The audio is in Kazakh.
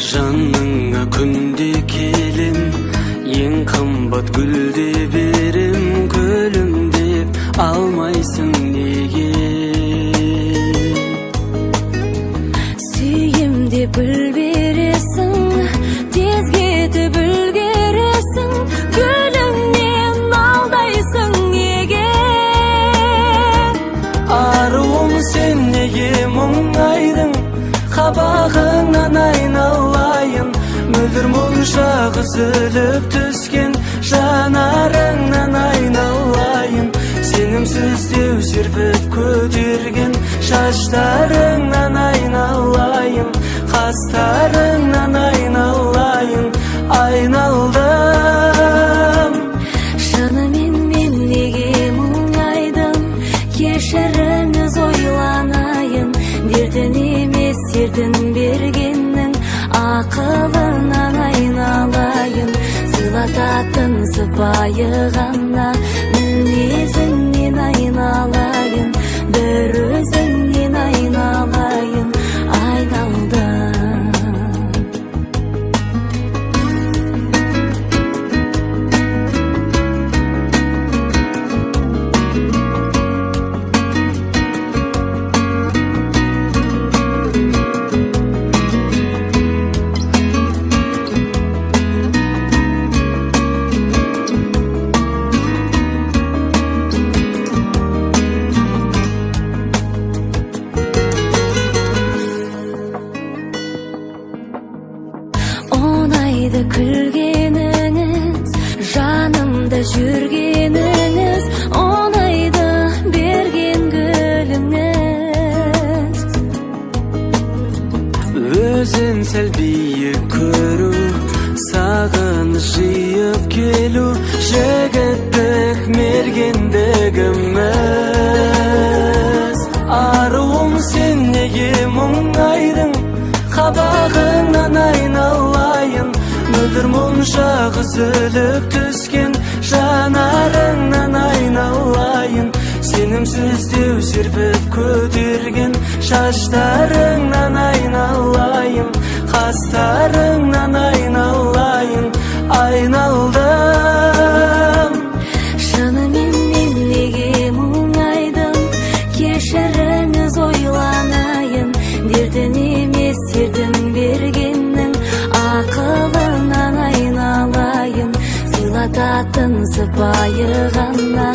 Жаныңа күнде келем, ең қымбат гүлде берем, гүлім деп алмайсың неге? Сүйем деп гүл бересің, тез кетіп үлгересің, гүліңнен алдайсың неге? Аруым, сен неге мұңайдың? Қабағыңнан айналайын, мөлдір мұншақ үзіліп түскен жанарыңнан айналайын. Сенімсіз деу серпіп көтерген шаштарыңнан айналайын, қастарыңнан айналайын. Айналдым. Шынымен мен неге мұңайдым? Кешіріңіз ойланайын, дертін емес сердің бергеннің ақылынан айналайын. Сыйлататын сыпайы ғана мінезіңнен айналайын, бір өзіңнен айналайын. Айналдым. Оңайды күлгеніңіз, жанымда жүргеніңіз, оңайды берген гүліңіз. Өзін сәл биік көру, сағыныш жиып келу, жігіттік мергендігіміз. Аруым, сен неге мұңайдың? Қабағыңнан айналайын, мөлдір мұншақ үзіліп түскен жанарыңнан айналайын. Сенімсіз деу серпіп көтерген шаштарыңнан айналайын, қастарыңнан айналайын. Айналдым. Шынымен мен неге мұңайдым? Кешіріңіз ойланайын, дертін емес сердің бергеннің ақылынан айналайын. Сыйлататын сыпайы ғана